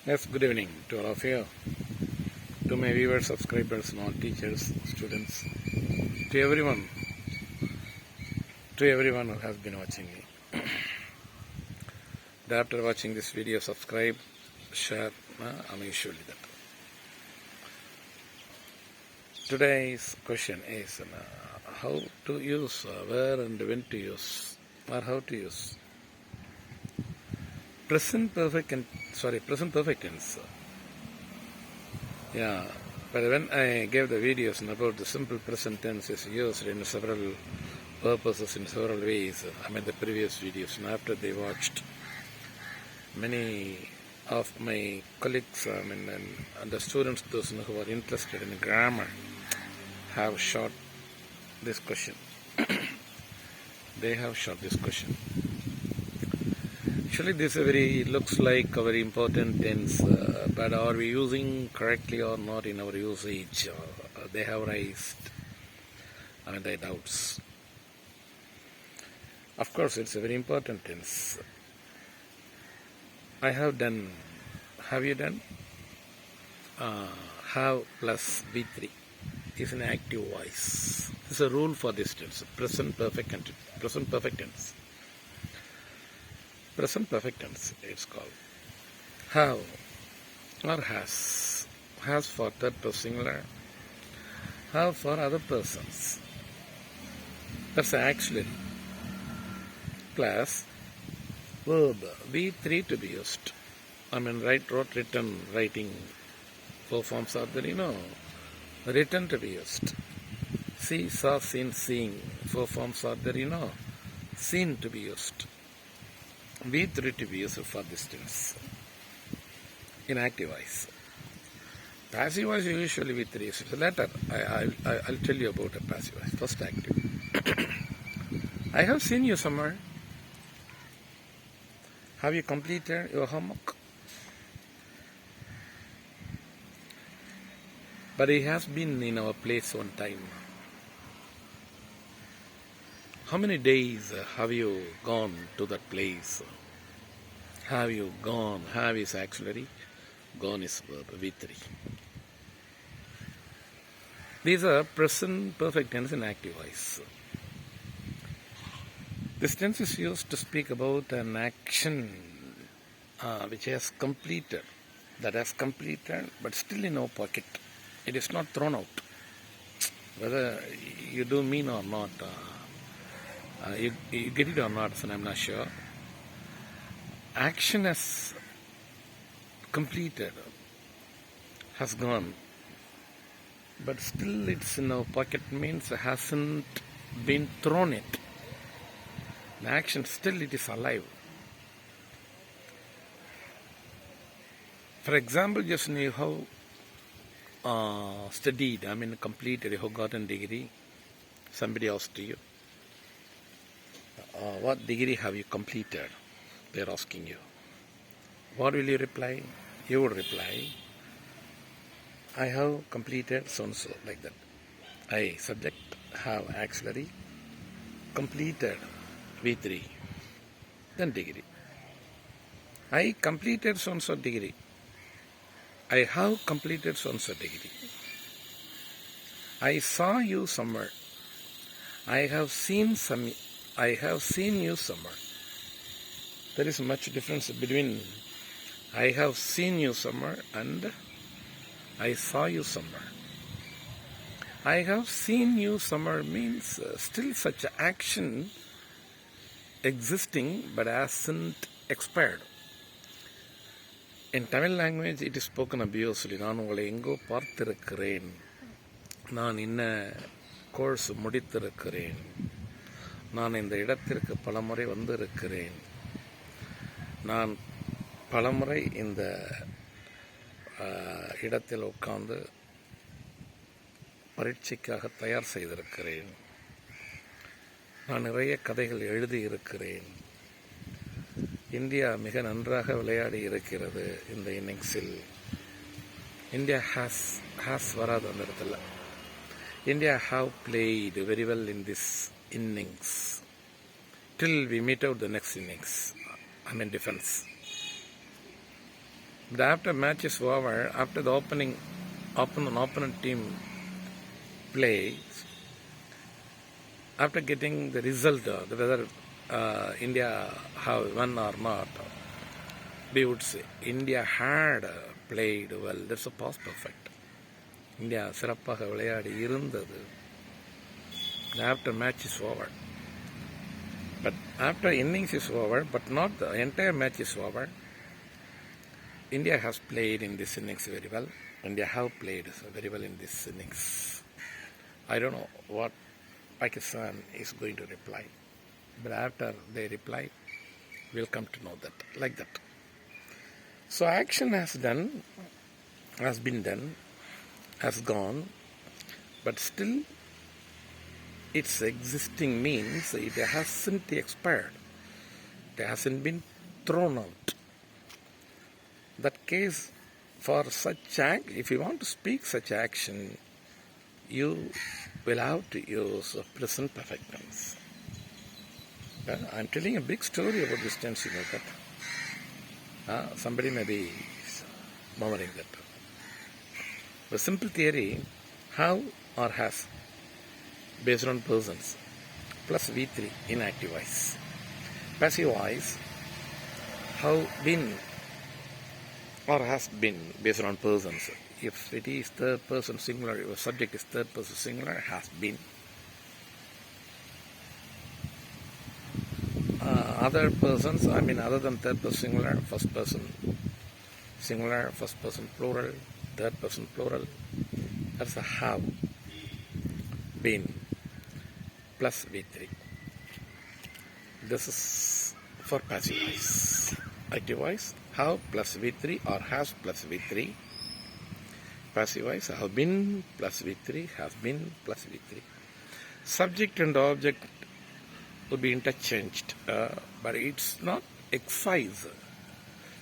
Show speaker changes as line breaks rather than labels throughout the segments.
Yes, good evening to all of you, to my viewers, subscribers, non-teachers, students, to everyone who has been watching me. After watching this video, subscribe, share, and usually that. Today's question is how to use, where and when to use, or how to use present perfect tense. Yeah, but when I gave the videos about the simple present tense is used in several purposes in several ways. The previous videos, and after they watched, many of my colleagues, and the students, those who are interested in grammar, have shot this question. They have shot this question. Actually, this looks like a very important tense, but are we using correctly or not in our usage? They have raised their doubts. Of course, it's a very important tense. I have done. Have you done? Have plus B3 is an active voice. It's a rule for this tense. Present perfect tense. Present perfect tense. Present perfect tense, it's called. Have or has. Has for third person singular. Have for other persons. That's auxiliary. Plus verb V3 to be used. Write, wrote, written, writing. 4 forms are there, Written to be used. See, saw, seen, seeing. 4 forms are there, Seen to be used. V3 to be used for this tense. In active voice. Passive voice usually V3 is later. I'll tell you about a passive voice. First active. I have seen you somewhere. Have you completed your homework? But he has been in our place one time. How many days have you gone to that place? Have you gone? Have is auxiliary. Gone is verb, V3. These are present perfect tense in active voice. This tense is used to speak about an action which has completed, but still in our pocket. It is not thrown out. Whether you do mean or not, you get it or not, so I'm not sure. Action has completed, has gone, but still it's in our pocket, means it hasn't been thrown it. The action still it is alive. For example, just you have studied, completed, you have gotten degree. Somebody asked you, what degree have you completed? They're asking you. What will you reply? You would reply, I have completed so-and-so, like that. I, subject, have auxiliary, completed, V3, then degree. I completed so-and-so degree. I have completed so-and-so degree. I saw you somewhere. I have seen you somewhere. There is much difference between I have seen you somewhere and I saw you somewhere. I have seen you somewhere means still such action existing but hasn't expired. In Tamil language, it is spoken abusively. நான் உங்களை எங்கோ பார்த்திருக்கிறேன். நான் இன்ன course முடித்திருக்கிறேன். நான் இந்த இடத்திற்கு பலமுறை வந்திருக்கிறேன். நான் பலமுறை இந்த இடத்தில் உட்கார்ந்து பரீட்சைக்காக தயார் செய்திருக்கிறேன். நான் நிறைய கதைகள் எழுதியிருக்கிறேன். இந்தியா மிக நன்றாக விளையாடி இருக்கிறது இந்த இன்னிங்ஸில். இந்தியா ஹாஸ் வராது அந்த இடத்துல. India have played very well in this innings till we meet out the next innings. Defense. But after match is over, after the opponent team plays, after getting the result, whether India have won or not, we would say India had played well. That's a past perfect. India சிறப்பாக விளையாடி இருந்தது. After match is over. But after innings is over, but not the entire match is over, India has played in this innings very well. India have played very well in this innings. I don't know what Pakistan is going to reply. But after they reply, we'll come to know that, like that. So action has been done, has gone, but still its existing means it hasn't expired. It hasn't been thrown out. That case, for such act, if you want to speak such action, you will have to use present perfect tense. I'm telling a big story about this tense, you know that. Somebody may be murmuring that. The simple theory, have or has, based on persons, plus V3 in active voice. Passive voice, have been or has been, based on persons. If it is third person singular, if the subject is third person singular, has been. Other persons, other than third person singular, first person singular, first person plural, third person plural, that's a have been plus V3. This is for passive voice. Active voice, have plus V3 or has plus V3. Passive voice, have been plus V3, has been plus V3. Subject and object would be interchanged, but it's not exercise,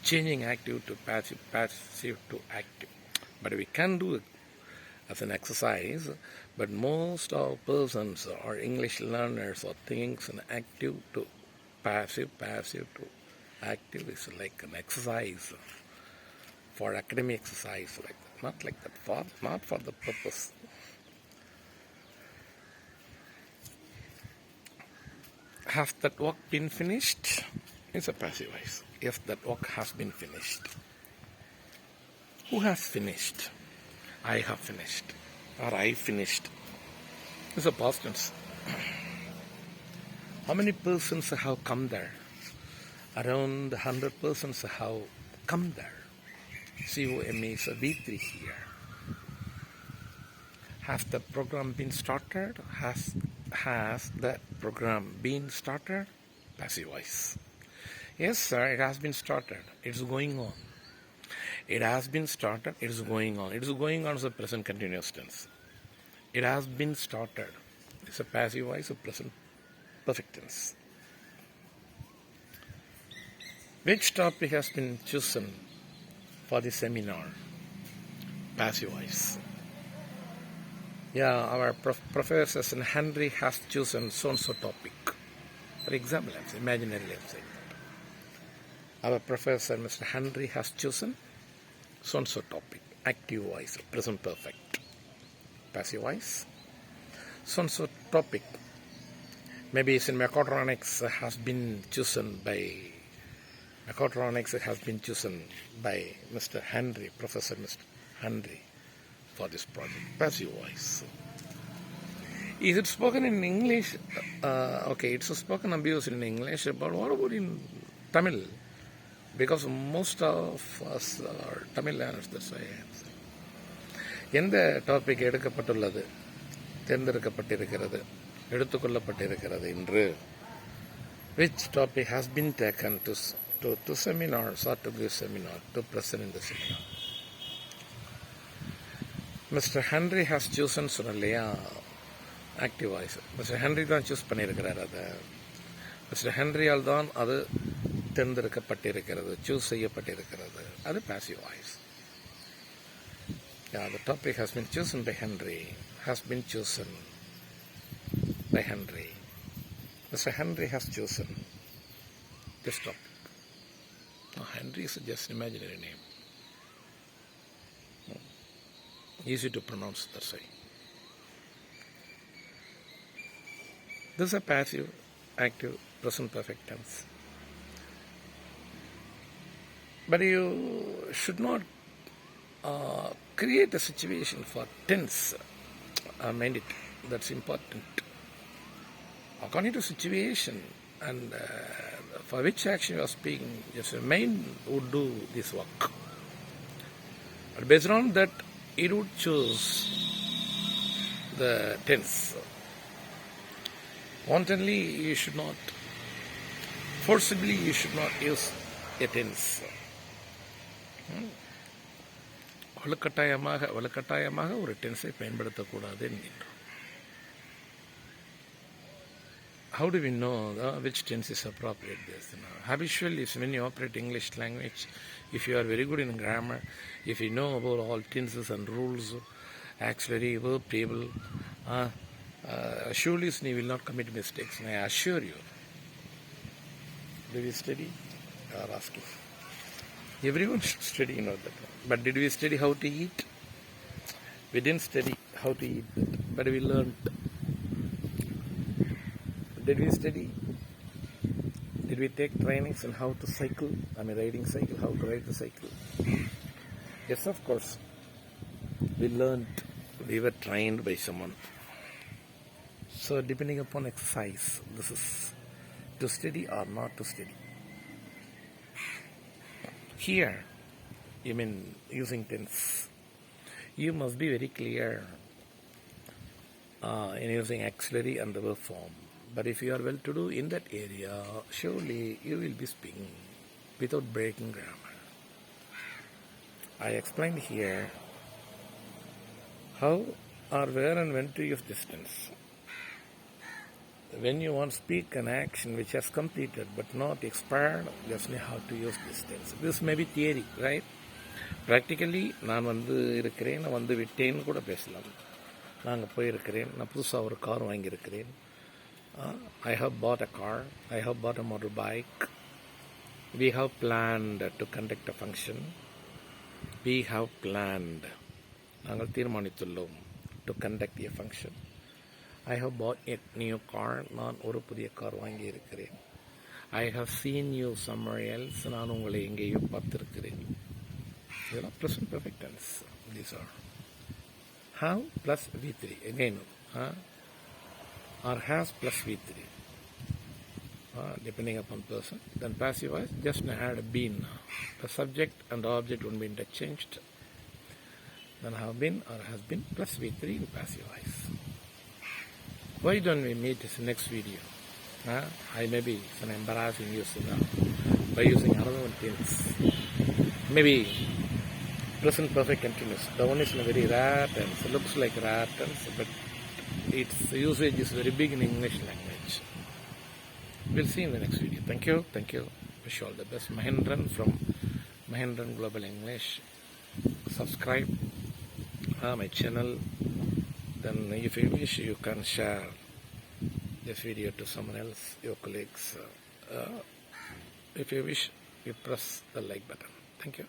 changing active to passive, passive to active. But we can do it as an exercise, but most of persons or English learners or things an active to passive, passive to active is like an exercise, for academic exercise, like that. Not like that, not for the purpose. Has that work been finished? It's a passive voice. If that work has been finished. Who has finished? I have finished. Or I finished. It's a past tense. How many persons have come there? Around 100 persons have come there. COM is a V3 here. Has the program been started? Has the program been started? Passive voice. Yes, sir, it has been started. It's going on. It has been started. It is going on. It is going on as a present continuous tense. It has been started. It's a passive voice, a present perfect tense. Which topic has been chosen for the seminar? Passive voice. Yeah, our Professor Henry has chosen so-and-so topic. For example, I'm saying, imaginarily I'm saying that. Our Professor Mr. Henry has chosen so-and-so topic. Active voice, present perfect. Passive voice. So-and-so topic. Maybe it's in mechatronics has been chosen by Mr. Henry, Professor Mr. Henry, for this project. Passive voice. Is it spoken in English? Okay, it's a spoken abuse in English, but what about in Tamil? Because most of us are Tamil learners, that's why I am saying. எந்த topic எடுக்கப்பட்டுள்ளது, தேர்ந்தெடுக்கப்பட்டிருக்கிறது, எடுத்துக்கொள்ளப்பட்டிருக்கிறது என்று, which topic has been taken to seminars or to give seminar, to present in the seminar. Mr. Henry has chosen சொன்னலையா active voice. Mister Henry தான் choose பண்ணியிருக்கிறார். அதை mister ஹென்ரியால் தான் அது தேர்ந்தெடுக்கப்பட்டிருக்கிறது, choose செய்யப்பட்டிருக்கிறது. அது passive voice. Yeah, the topic has been chosen by Henry, has been chosen by Henry. Mr. Henry has chosen this topic. No, Henry is just an imaginary name. Easy to pronounce, that's why. This is a passive, active, present perfect tense. But you should not create a situation for tense. Mind it, that's important. According to situation and for which action you are speaking, yes, your mind would do this work. But based on that, it would choose the tense. Wantonly, you should not, forcibly, you should not use a tense. வலுக்கட்டாயமாக ஒரு டென்ஸை பயன்படுத்தக்கூடாது என்கின்றோம். How do we know which tense is appropriate? Habitually, when you operate English language, if you are very good in grammar, if you know about all tenses and rules, auxiliary, verb, table, surely you will not commit mistakes. And I assure you. Do we study? You are asking. Everyone should study, you know that. But did we study how to eat? We didn't study how to eat, but we learned. Did we study? Did we take trainings on how to cycle? Riding cycle, how to ride the cycle? Yes, of course. We learned. We were trained by someone. So depending upon exercise, this is to study or not to study. Here, you mean using tense. You must be very clear in using auxiliary and the verb form. But if you are well to do in that area, surely you will be speaking without breaking grammar. I explained here how or where and when to use this tense. When you want to speak an action which has completed but not expired, just know how to use this tense. This may be theory, right? Practically, நான் இருக்கிறேன், நான் விட்டேன்னு கூட பேசலாம். நான் போயிருக்கிறேன், நான் புதுசாக ஒரு கார் வாங்கியிருக்கிறேன். I have bought a car, I have bought a motorbike. We have planned to conduct a function. We have planned. நாங்கள் தீர்மானித்துள்ளோம் to conduct a function. I have bought a new car. நான் ஒரு புதிய car வாங்கி இருக்கிறேன். I have seen you somewhere else. நான் உங்களை எங்கேயோ பார்த்திருக்கிறேன். இதெல்லாம் present perfect tense. These are have plus V3 again, or has plus V3, depending upon person. Then passive voice, just add been. The subject and the object would be interchanged. Then have been or has been plus V3 in passive voice. Why don't we meet in the next video? I may be embarrassing you now by using another one tense. Maybe present perfect continuous. The one is in a very rare tense. It looks like rare tense, but its usage is very big in English language. We'll see in the next video. Thank you. Thank you. Wish you all the best. Mahendran from Mahendran Global English. Subscribe my channel. Then if you wish, you can share this video to someone else, your colleagues. If you wish, you press the like button. Thank you.